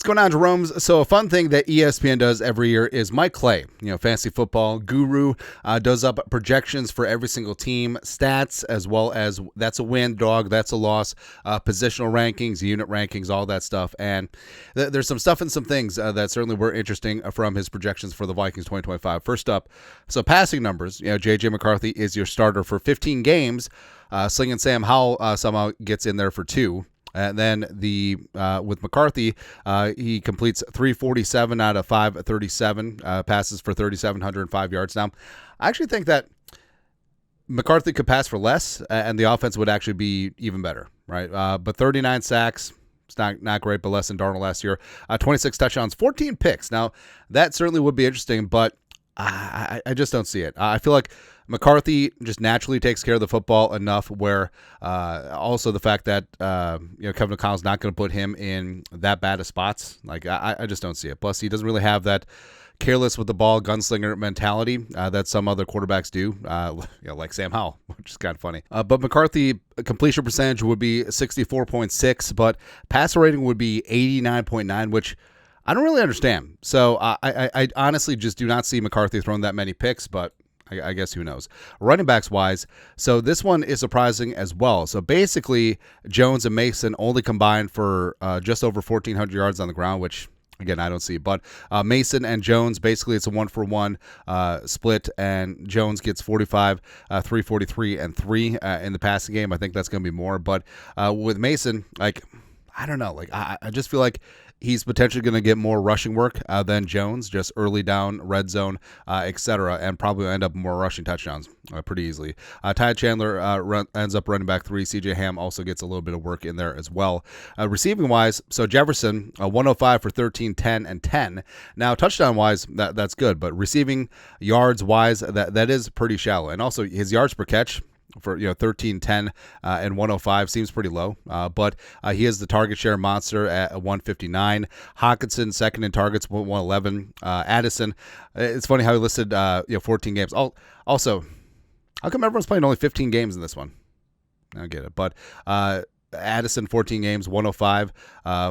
going on, Jerome's? So a fun thing that ESPN does every year is Mike Clay, fantasy football guru, does up projections for every single team, stats, as well as that's a win, dog, that's a loss, positional rankings, unit rankings, all that stuff. And there's some stuff and some things that certainly were interesting from his projections for the Vikings 2025. First up, so passing numbers, J.J. McCarthy is your starter for 15 games. Slinging Sam Howell somehow gets in there for 2. And then with McCarthy, he completes 347 out of 537, passes for 3,705 yards. Now, I actually think that McCarthy could pass for less, and the offense would actually be even better, right? But 39 sacks, it's not great, but less than Darnold last year. 26 touchdowns, 14 picks. Now, that certainly would be interesting, but I just don't see it. I feel like McCarthy just naturally takes care of the football enough where also the fact that Kevin O'Connell's not going to put him in that bad of spots. Like I just don't see it. Plus, he doesn't really have that careless with the ball gunslinger mentality that some other quarterbacks do, like Sam Howell, which is kind of funny. But McCarthy completion percentage would be 64.6, but passer rating would be 89.9, which I don't really understand. So I honestly just do not see McCarthy throwing that many picks, but I guess who knows. Running backs wise, so this one is surprising as well. So basically, Jones and Mason only combined for just over 1,400 yards on the ground, which again I don't see. But Mason and Jones, basically it's a 1-for-1 split, and Jones gets 45, 343, and 3 in the passing game. I think that's going to be more. But with Mason, I don't know. I just feel like he's potentially going to get more rushing work than Jones, just early down, red zone, etc., and probably end up more rushing touchdowns pretty easily. Ty Chandler ends up running back 3. C.J. Ham also gets a little bit of work in there as well. Receiving-wise, so Jefferson, 105 for 13, 10, and 10. Now, touchdown-wise, that's good, but receiving yards-wise, that is pretty shallow. And also, his yards per catch, for 13, 10, and 105 seems pretty low, but he is the target share monster at 159. Hawkinson second in targets, 111. Addison, it's funny how he listed 14 games. Also, how come everyone's playing only 15 games in this one? I don't get it, but Addison 14 games, 105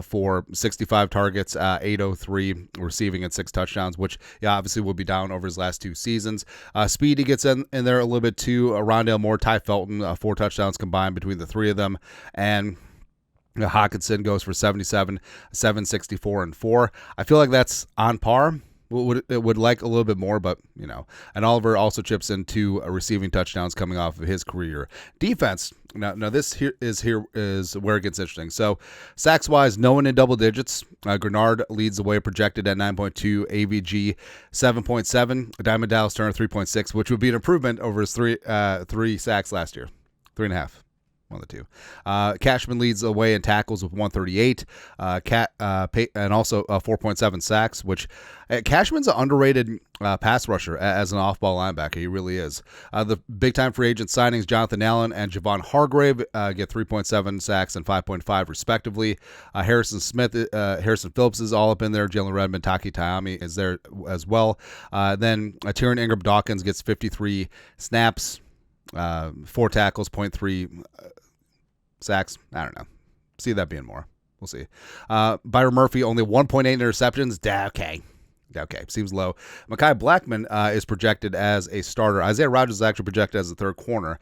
for 65 targets, 803 receiving and 6 touchdowns, which obviously will be down over his last 2 seasons. Speedy gets in there a little bit too. Rondale Moore, Ty Felton, 4 touchdowns combined between the 3 of them, and Hawkinson goes for 77, 764, and 4. I feel like that's on par. Would like a little bit more, but and Oliver also chips in 2 receiving touchdowns coming off of his career. Defense. Now this is where it gets interesting. So sacks wise, no one in double digits. Grenard leads the way, projected at 9.2, AVG 7.7, Diamond Dallas Turner 3.6, which would be an improvement over his 3 sacks last year, 3.5. One of the 2. Cashman leads the way in tackles with 138, and also 4.7 sacks, which Cashman's an underrated pass rusher as an off-ball linebacker. He really is. The big-time free agent signings, Jonathan Allen and Javon Hargrave, get 3.7 sacks and 5.5 respectively. Harrison Phillips is all up in there. Jalen Redmond, Taki Taami is there as well. Then Tyrion Ingram Dawkins gets 53 snaps, 4 tackles, 0.3 sacks. I don't know. See that being more. We'll see. Byron Murphy, only 1.8 interceptions. Okay, seems low. Mekhi Blackman is projected as a starter. Isaiah Rodgers is actually projected as a 3rd corner,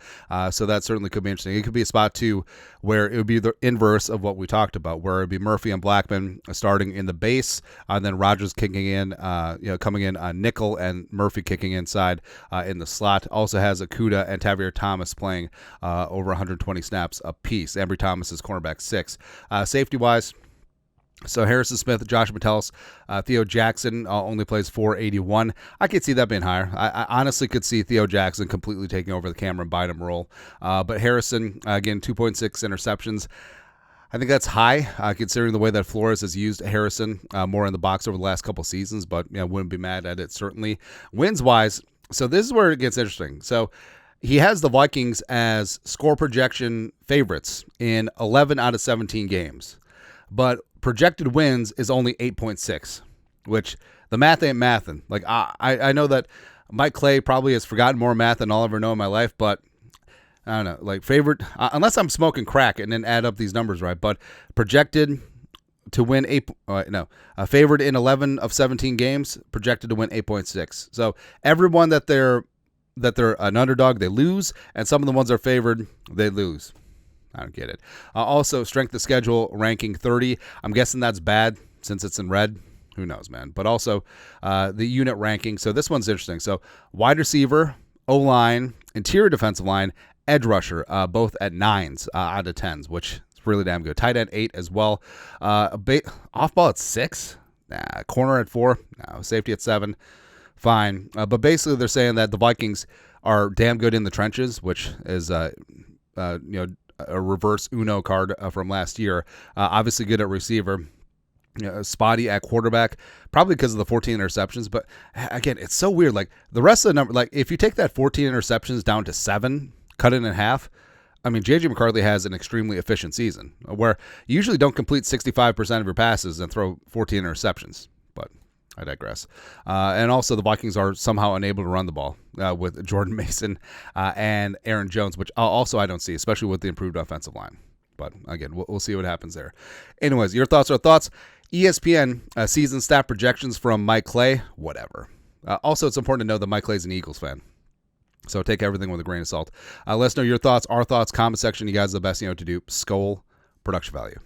so that certainly could be interesting. It could be a spot, too, where it would be the inverse of what we talked about, where it would be Murphy and Blackman starting in the base, and then Rodgers kicking in, coming in on nickel, and Murphy kicking inside in the slot. Also has Okudah and Tavier Thomas playing over 120 snaps apiece. Ambry Thomas is cornerback 6. Safety-wise, so Harrison Smith, Josh Metellus, Theo Jackson only plays 481. I could see that being higher. I honestly could see Theo Jackson completely taking over the Cameron Bynum role. But Harrison, again, 2.6 interceptions. I think that's high, considering the way that Flores has used Harrison more in the box over the last couple seasons, but wouldn't be mad at it, certainly. Wins-wise, so this is where it gets interesting. So he has the Vikings as score projection favorites in 11 out of 17 games. But projected wins is only 8.6, which the math ain't mathin'. Like, I know that Mike Clay probably has forgotten more math than I'll ever know in my life, but I don't know, like favorite, unless I'm smoking crack and then add up these numbers right, but projected to win favored in 11 of 17 games, projected to win 8.6. So everyone that they're an underdog, they lose, and some of the ones that are favored, they lose. I don't get it. Also, strength of schedule ranking 30. I'm guessing that's bad since it's in red. Who knows, man? But also the unit ranking. So this one's interesting. So wide receiver, O-line, interior defensive line, edge rusher, both at 9s out of 10s, which is really damn good. Tight end 8 as well. Off ball at 6. Corner at 4. No. Safety at 7. Fine. But basically they're saying that the Vikings are damn good in the trenches, which is a reverse Uno card from last year. Obviously good at receiver. Spotty at quarterback, probably because of the 14 interceptions. But again, it's so weird. Like the rest of the number, like if you take that 14 interceptions down to 7, cut it in half. I mean, JJ McCarthy has an extremely efficient season where you usually don't complete 65% of your passes and throw 14 interceptions. But I digress. And also the Vikings are somehow unable to run the ball with Jordan Mason and Aaron Jones, which also I don't see, especially with the improved offensive line. But again, we'll see what happens there. Anyways, your thoughts are thoughts. ESPN season stat projections from Mike Clay, whatever. Also, it's important to know that Mike Clay's an Eagles fan. So take everything with a grain of salt. Let us know your thoughts, our thoughts, comment section. You guys are the best you know what to do. Skol, production value.